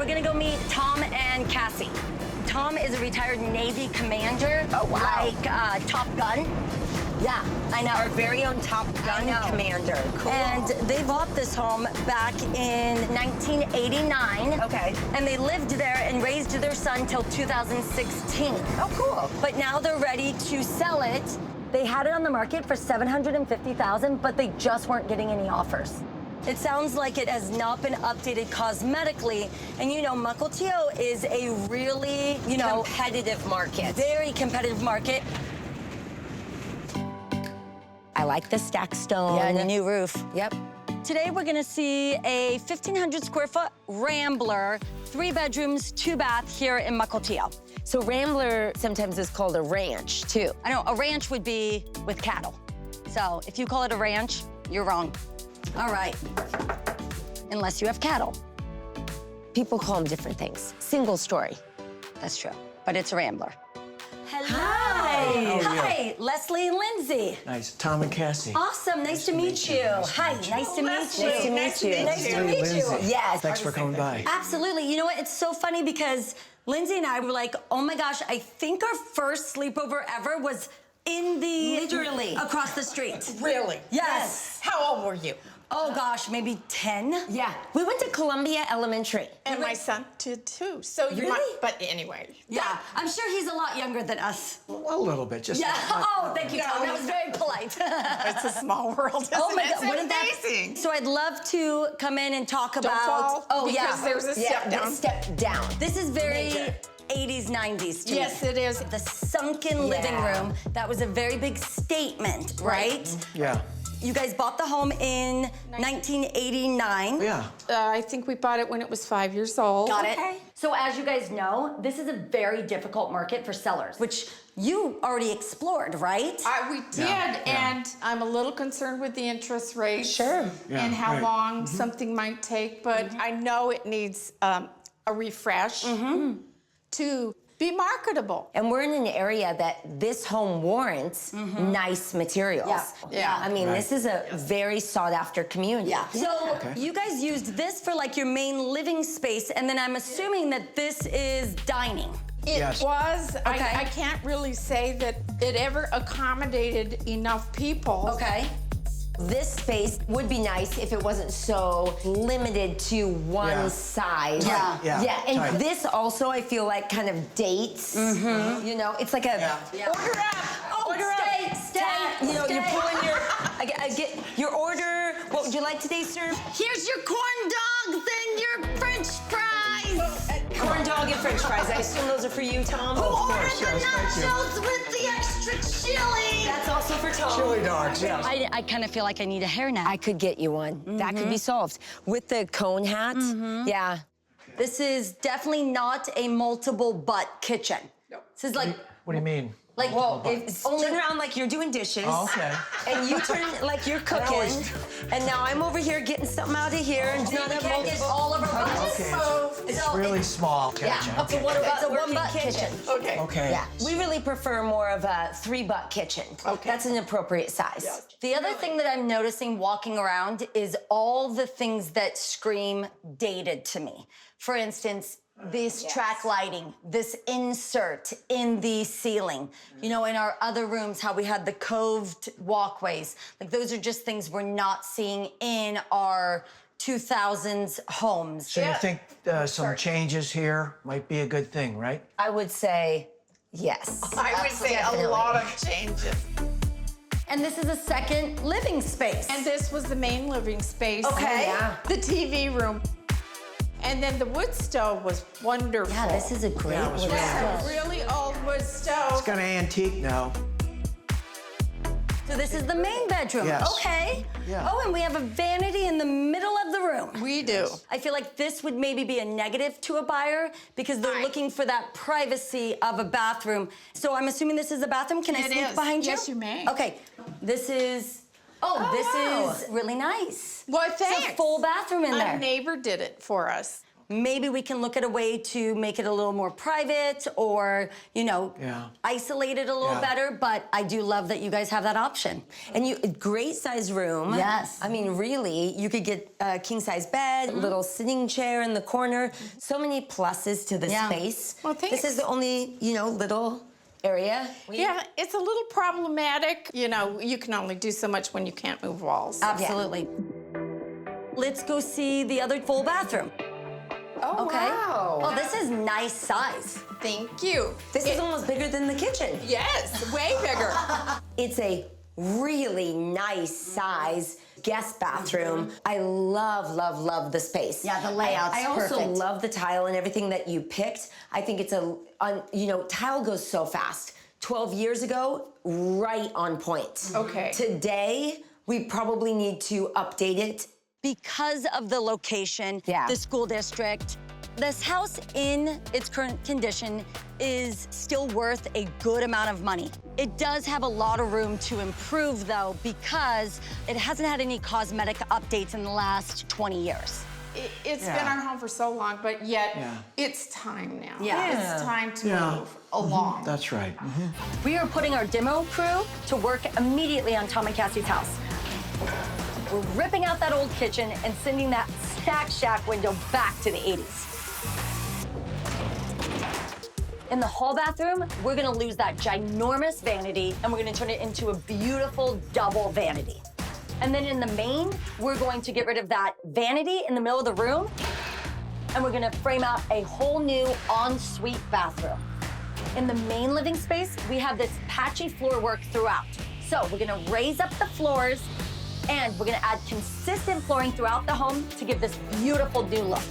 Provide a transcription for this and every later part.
we're gonna go meet Tom and Cassie. Tom is a retired Navy commander. Oh, wow. Like Top Gun. Yeah, I know. Our very own Top Gun commander. Cool. And they bought this home back in 1989. Okay. And they lived there and raised their son till 2016. Oh, cool. But now they're ready to sell it. They had it on the market for $750,000, but they just weren't getting any offers. It sounds like it has not been updated cosmetically. And you know, Mukilteo is a really, competitive market. Very competitive market. I like the stack stone. Yeah, and the new roof. Yep. Today we're gonna see a 1,500 square foot Rambler, 3 bedrooms, 2 bath here in Mukilteo. So Rambler sometimes is called a ranch, too. I know, a ranch would be with cattle. So if you call it a ranch, you're wrong. All right, unless you have cattle. People call them different things. Single story. That's true, but it's a Rambler. Hello. Hi. Hi, Leslie and Lindsay. Nice. Tom and Cassie. Awesome, nice to meet you. Hi, nice to meet you. Nice to meet you. Nice to meet you. Lindsay. Yes. Thanks for coming by. Absolutely. You know what? It's so funny because Lindsay and I were like, oh my gosh, I think our first sleepover ever was in the... Literally. Across the street. Really? Yes. How old were you? Oh gosh, maybe 10? Yeah. We went to Columbia Elementary. And my son did too. So you Really? might, but anyway. Yeah, I'm sure he's a lot younger than us. A little bit, just. Yeah. not- Oh, thank you, Tom. No. That was very polite. It's a small world, isn't Oh my it? God, It's wouldn't that? amazing. So I'd love to come in and talk Don't about. fall, Oh because yeah. there's a step down. Step down. This is very Major. 80s, 90s to me. Yes, it is. The sunken living Yeah. room. That was a very big statement, right? Yeah. You guys bought the home in 1989. Yeah. I think we bought it when it was 5 years old. Got it. So as you guys know, this is a very difficult market for sellers, which you already explored, right? We did, and I'm a little concerned with the interest rate. Sure. Yeah, And how right. long something might take, but I know it needs a refresh to be marketable. And we're in an area that this home warrants nice materials. Yeah. I mean, this is a very sought after community. Yeah. So you guys used this for like your main living space, and then I'm assuming that this is dining. It Yes. was. Okay. I can't really say that it ever accommodated enough people. Okay. This space would be nice if it wasn't so limited to one Yeah. side. Yeah. Yeah. And Tight. this also, I feel like, kind of dates. You know, it's like a Order up. Oh, Order up. stay. You know, you're stay. pulling your. I get your order. What would you like today, sir? Here's your corn dogs and your French fries. Corn dog and French fries. I assume those are for you, Tom. Who ordered course, the yes, thank you. nachos with the extra chili? That's also for Tom. Chili dogs, yes. I kind of feel like I need a hairnet. I could get you one. That could be solved with the cone hat. Yeah. This is definitely not a multiple butt kitchen. No. This is like, What do you mean? like, Turn around like you're doing dishes. Oh, okay. And you turn like you're cooking. always- And now I'm over here getting something out of here. And we can't get all of our butts. Okay, it's really small kitchen. Yeah. Okay, what about It's a working one-butt kitchen? Okay. Okay. Yeah, we really prefer more of a 3-butt kitchen. Okay. That's an appropriate size. The other thing that I'm noticing walking around is all the things that scream dated to me. For instance, this track lighting, this insert in the ceiling. You know, in our other rooms, how we had the coved walkways. Like, those are just things we're not seeing in our 2000s homes. So you think some changes here might be a good thing, right? I would say yes. I would say a lot of changes. And this is a second living space. And this was the main living space. Okay. Yeah. The TV room. And then the wood stove was wonderful. Yeah, this is a great Yeah, it was wood really stove. A really old wood stove. It's kind of antique now. So this is the main bedroom. Yes. Okay. Yeah. Oh, and we have a vanity in the middle of the room. We do. I feel like this would maybe be a negative to a buyer because they're looking for that privacy of a bathroom. So I'm assuming this is a bathroom. Can I It sneak is. behind you? Yes, you may. Okay. This is. Oh, wow. this is really nice. Well, It's a thanks. full bathroom in A there. neighbor did it for us. maybe we can look at a way to make it a little more private or, you know, isolate it a little better. But I do love that you guys have that option. And great size room. Yes. I mean, really, you could get a king size bed, little sitting chair in the corner. So many pluses to the space. Well, thanks. This is the only, little area. Yeah, it's a little problematic. You know, you can only do so much when you can't move walls. Absolutely. Let's go see the other full bathroom. Oh, Okay. wow. Oh, this is nice size. Thank you. This is almost bigger than the kitchen. Yes, way bigger. It's a really nice size guest bathroom. I love, love, love the space. Yeah, the layout's I also perfect. love the tile and everything that you picked. I think it's tile goes so fast. 12 years ago, right on point. Okay. Today, we probably need to update it. Because of the location, the school district, this house in its current condition is still worth a good amount of money. It does have a lot of room to improve, though, because it hasn't had any cosmetic updates in the last 20 years. It's been our home for so long, but yet it's time now. Yeah. It's time to move along. That's right. We are putting our demo crew to work immediately on Tom and Cassie's house. We're ripping out that old kitchen and sending that stack shack window back to the 80s. In the hall bathroom, we're gonna lose that ginormous vanity and we're gonna turn it into a beautiful double vanity. And then in the main, we're going to get rid of that vanity in the middle of the room and we're gonna frame out a whole new ensuite bathroom. In the main living space, we have this patchy floor work throughout. So we're gonna raise up the floors and we're gonna add consistent flooring throughout the home to give this beautiful new look.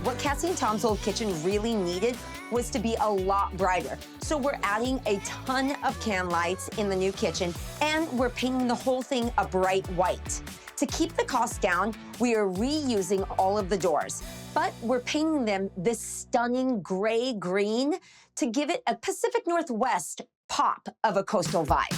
What Cassie and Tom's old kitchen really needed was to be a lot brighter. So we're adding a ton of can lights in the new kitchen, and we're painting the whole thing a bright white. To keep the cost down, we are reusing all of the doors, but we're painting them this stunning gray-green to give it a Pacific Northwest pop of a coastal vibe.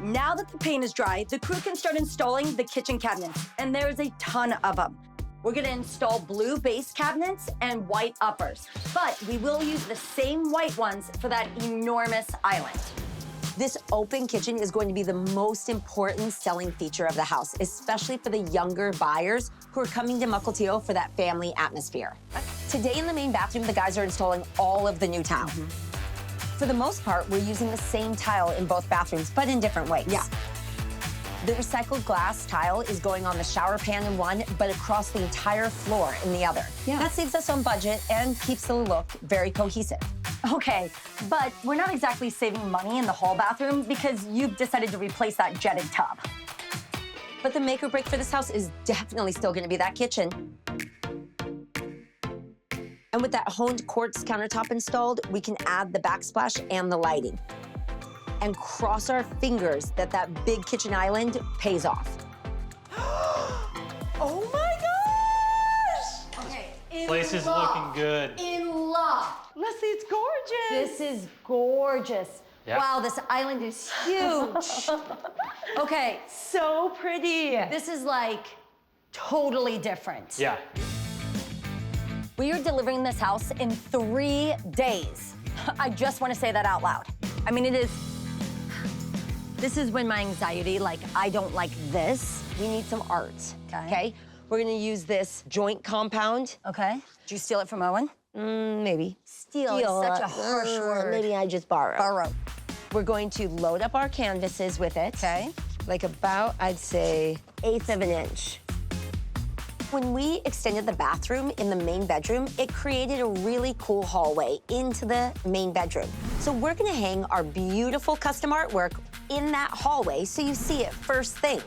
Now that the paint is dry, the crew can start installing the kitchen cabinets, and there's a ton of them. We're gonna install blue base cabinets and white uppers, but we will use the same white ones for that enormous island. This open kitchen is going to be the most important selling feature of the house, especially for the younger buyers who are coming to Mukilteo for that family atmosphere. Today in the main bathroom, the guys are installing all of the new tile. For the most part, we're using the same tile in both bathrooms, but in different ways. Yeah. The recycled glass tile is going on the shower pan in one, but across the entire floor in the other. Yeah. That saves us on budget and keeps the look very cohesive. Okay, but we're not exactly saving money in the hall bathroom because you've decided to replace that jetted tub. But the make or break for this house is definitely still gonna be that kitchen. And with that honed quartz countertop installed, we can add the backsplash and the lighting. And cross our fingers that that big kitchen island pays off. Oh my gosh! Okay, Place is looking good. In love. Leslie, it's gorgeous. This is gorgeous. Yeah. Wow, this island is huge. Okay, So pretty. this is like totally different. Yeah. We are delivering this house in 3 days. I just want to say that out loud. I mean, this is when my anxiety, like, I don't like this. We need some art, Okay. okay? We're gonna use this joint compound. Okay. Did you steal it from Owen? Maybe. Steal is such a harsh word. Maybe I just borrow. Borrow. We're going to load up our canvases with it. Okay. Like about, I'd say, 1/8 of an inch. When we extended the bathroom in the main bedroom, it created a really cool hallway into the main bedroom. So we're gonna hang our beautiful custom artwork in that hallway so you see it first thing.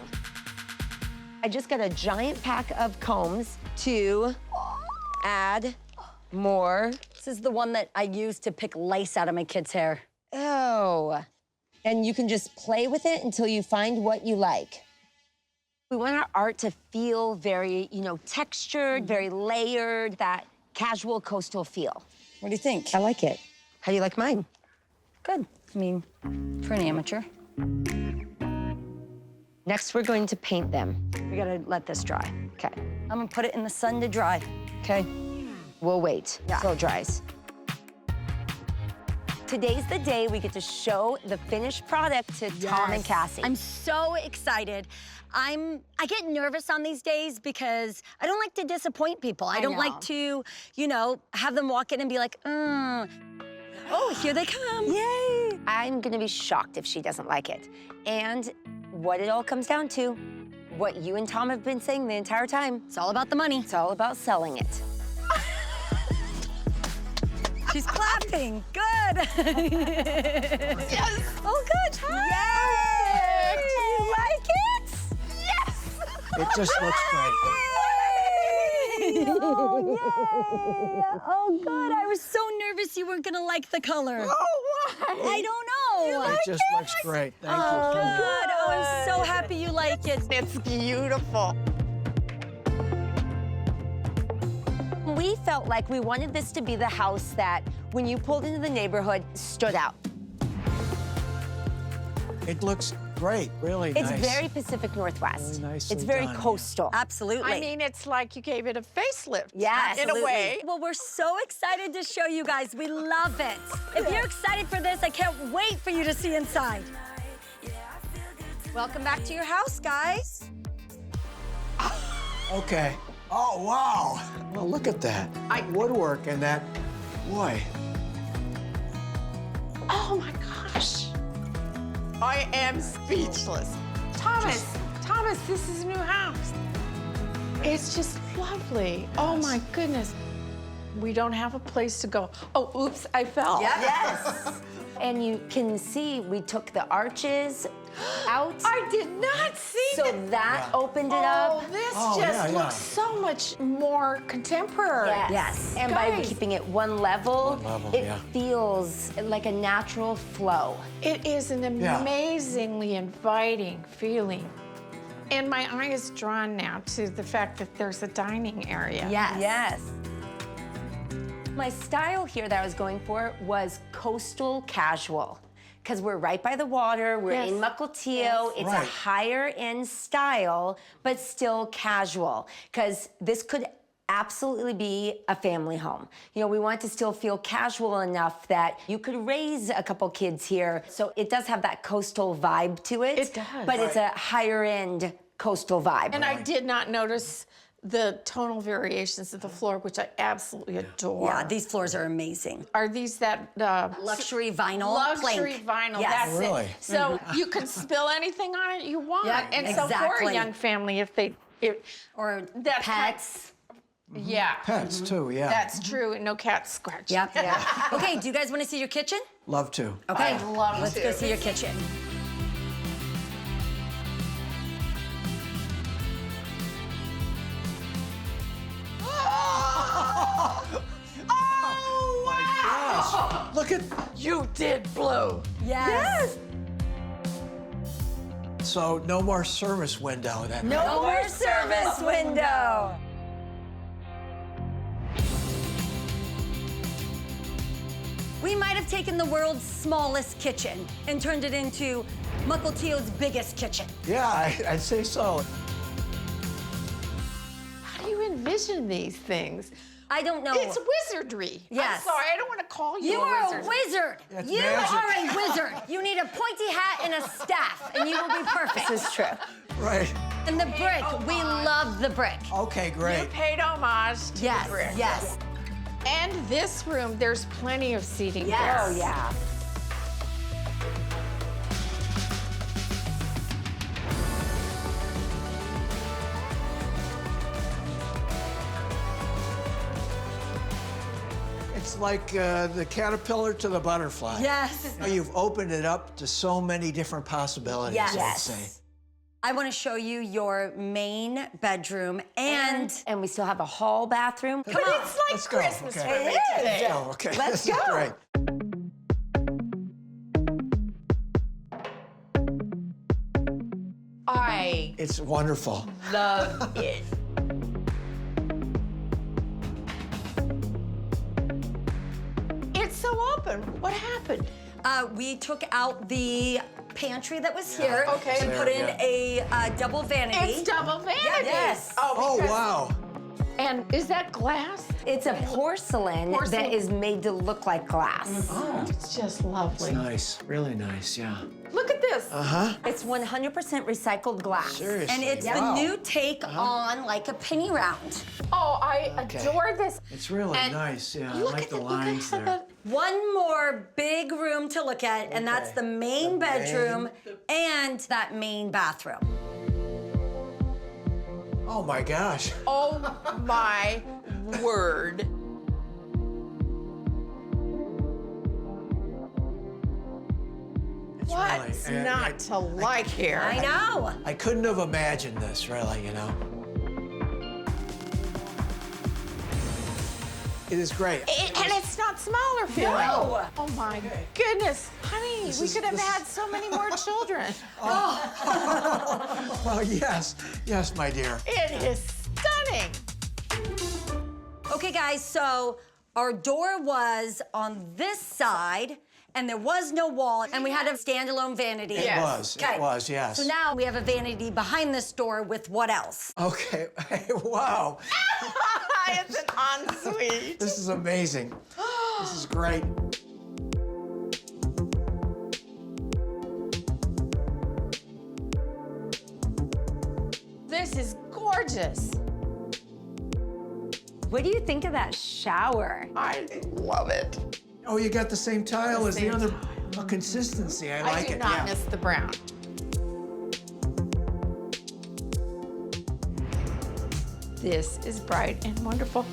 I just got a giant pack of combs to add more. This is the one that I use to pick lice out of my kid's hair. Oh. And you can just play with it until you find what you like. We want our art to feel very, textured, very layered, that casual coastal feel. What do you think? I like it. How do you like mine? Good. I mean, for an amateur. Next, we're going to paint them. We gotta let this dry. Okay. I'm gonna put it in the sun to dry. Okay. We'll wait till it dries. Today's the day we get to show the finished product to Tom and Cassie. I'm so excited. I get nervous on these days because I don't like to disappoint people. I don't like to, you know, have them walk in and be like, oh, here they come. Yay! I'm gonna be shocked if she doesn't like it. And what it all comes down to, what you and Tom have been saying the entire time. It's all about the money. It's all about selling it. She's clapping. Good. Yes. Oh, good. Yay! You like it? Yes. It just looks great. Oh, yay! Oh, good. I was so nervous you weren't gonna like the color. Oh, why? I don't know. It just looks great. Thank you. Oh, Thank you. good. Oh, I'm so happy you like it. It's beautiful. We felt like we wanted this to be the house that, when you pulled into the neighborhood, stood out. It looks great, really It's nice. very Pacific Northwest. Really nicely It's very done, yeah. coastal. Absolutely. I mean, it's like you gave it a facelift. Yes. In a way. Well, we're so excited to show you guys. We love it. If you're excited for this, I can't wait for you to see inside. Welcome back to your house, guys. Okay. Oh, wow. Well, look at that. Woodwork and that, boy. Oh my gosh. I am speechless. Thomas, this is a new house. It's just lovely. Oh my goodness. We don't have a place to go. Oh, oops, I fell. Yes. And you can see we took the arches out. I did not see So that. that opened it Oh, up. this Oh, just yeah, looks so much more contemporary. Yes. And by Guys. keeping it one level, it yeah. feels like a natural flow. It is an Yeah. amazingly inviting feeling. And my eye is drawn now to the fact that there's a dining area. Yes. My style here that I was going for was coastal casual. Because we're right by the water, we're Yes. in Mukilteo. Yes. It's Right. a higher end style, but still casual. Because this could absolutely be a family home. You know, we want to still feel casual enough that you could raise a couple kids here. So it does have that coastal vibe to it. It does. But it's a higher end coastal vibe. And I did not notice the tonal variations of the floor, which I absolutely adore. Yeah, these floors are amazing. Are these that Luxury vinyl luxury plank. vinyl? Yes. That's Really? it. So you can spill anything on it you want. Yeah, and so for exactly. a young family, Or That pets. yeah, Pets, too, yeah. that's true. And no cat scratch. Yep. Okay, do you guys want to see your kitchen? Love to. Okay, I'd love let's to. go see your kitchen. Oh, wow! Gosh, look at, You did blue. Yes. so no more service window then. No more service window. We might have taken the world's smallest kitchen and turned it into Mukilteo's biggest kitchen. Yeah, I'd say so. How do you envision these things? I don't know. It's wizardry. Yes. I'm sorry, I don't want to call you You a are wizard. a wizard. That's You magic. are a wizard. You need a pointy hat and a staff, and you will be perfect. This is true. Right. And the brick, we love the brick. Okay, You great. paid homage to Yes, the brick. yes. And this room, there's plenty of seating. Yes. Oh, yeah. It's like the caterpillar to the butterfly. Yes. Now you've opened it up to so many different possibilities, Yes. let's say. I want to show you your main bedroom and And we still have a hall bathroom. But it's like Let's go, Christmas okay. for me It today. is. Oh, okay. Let's this is go. great. I It's wonderful. love it. It's so open. What happened? we took out the pantry that was here Okay. and put in a double vanity. It's double vanity. Yes. Oh, because- wow. And is that glass? It's a porcelain that is made to look like glass. Oh, it's just lovely. Nice, really nice, yeah. Look at this. It's 100% recycled glass. Seriously. And it's wow. the new take on like a penny round. Oh, I adore this. It's really And nice, yeah. I Look like at the it, lines look at there. One more big room to look at, and that's the main bedroom and that main bathroom. Oh my gosh. Oh my word. What's really- not to like here? I know. I couldn't have imagined this, really, you know. It is great. And it's not smaller feeling. No. Oh my goodness, honey, we is- could have this- had so many more children. Well, yes, yes, my dear. It is stunning. Okay, guys, so our door was on this side, and there was no wall, and we had a standalone vanity. It Yes. was, yes. So now we have a vanity behind this door with what else? Okay, wow. It's an ensuite. This is amazing. This is great. This is gorgeous. What do you think of that shower? I love it. Oh, you got the same tile as the same other tile. consistency. I like do it. not yeah. miss the brown. This is bright and wonderful.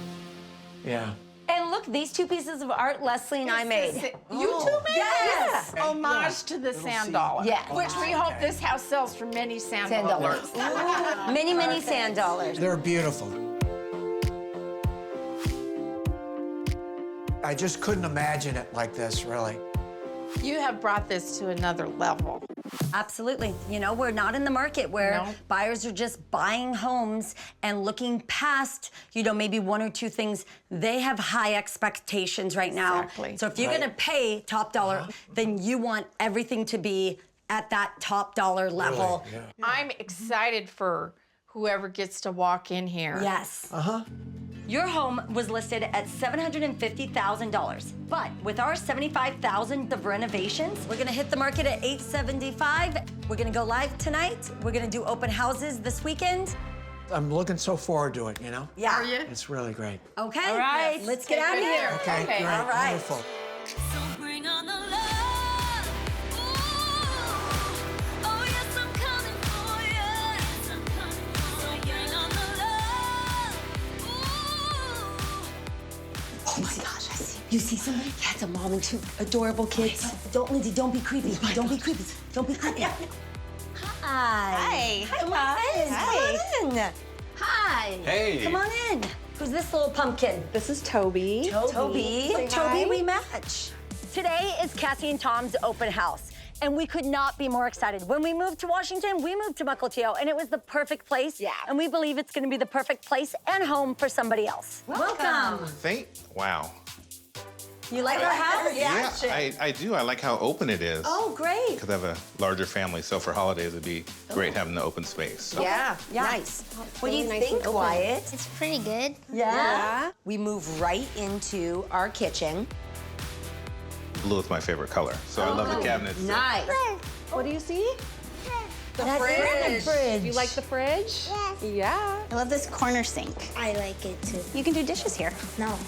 Yeah. And look, these two pieces of art Leslie and I made. You two made Yes. this? Homage to the sand dollar. Yeah. Which we hope this house sells for many sand dollars. Many, many sand dollars. They're beautiful. I just couldn't imagine it like this, really. You have brought this to another level. Absolutely. You know, we're not in the market where No. buyers are just buying homes and looking past, you know, maybe one or two things. They have high expectations right now. Exactly. So if you're gonna pay top dollar, then you want everything to be at that top dollar level. Really, yeah. I'm excited for whoever gets to walk in here. Yes. Your home was listed at $750,000, but with our $75,000 of renovations, we're gonna hit the market at $875. We're gonna go live tonight. We're gonna do open houses this weekend. I'm looking so forward to it, you know? Yeah. Are you? It's really great. Okay. All right. Let's get out of here. Okay, Okay, great, all right. wonderful. So bring on the love. Ooh. Oh yes, I'm coming for you. Yes, I'm coming for you. So bring on the love. Ooh. Oh my gosh, I see. You see somebody? Yeah, it's a mom and two adorable kids. Don't, Lindsay, don't be creepy. Don't be creepy. Don't be creepy. Hi. Hi. Come on in. Hi. Come on in. Hi. Hey. Come on in. Who's this little pumpkin? This is Toby. Toby. Say Toby, hi. we match. Today is Cassie and Tom's open house, and we could not be more excited. When we moved to Washington, we moved to Mukilteo, and it was the perfect place. Yeah. And we believe it's gonna be the perfect place and home for somebody else. Welcome. Wow. You like our house? Yeah, I do. I like how open it is. Oh, great. Because I have a larger family, so for holidays it'd be great having the open space. So. Yeah, Yeah. nice. What do you Really nice think, and open. Wyatt? It's pretty good. Yeah. We move right into our kitchen. Blue is my favorite color, so I love the cabinets. Nice. What do you see? The fridge. You like the fridge? Yes. Yeah. I love this corner sink. I like it too. You can do dishes here. No.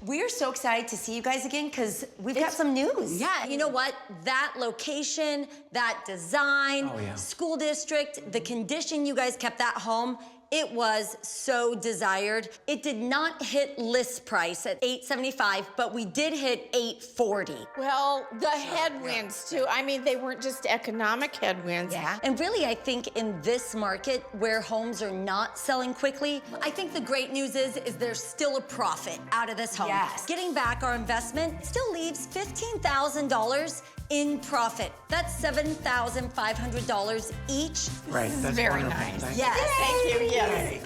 We are so excited to see you guys again because we've got some news. Yeah, you know what? That location, that design, Oh, yeah. school district, the condition you guys kept that home, it was so desired. It did not hit list price at $875, but we did hit $840. Well, the headwinds too. I mean, they weren't just economic headwinds. Yeah. And really, I think in this market where homes are not selling quickly, I think the great news is there's still a profit out of this home. Yes. Getting back our investment still leaves $15,000 in profit. That's $7,500 each. Right, that's Very wonderful. nice. Thank Yes. Thank you. Yes.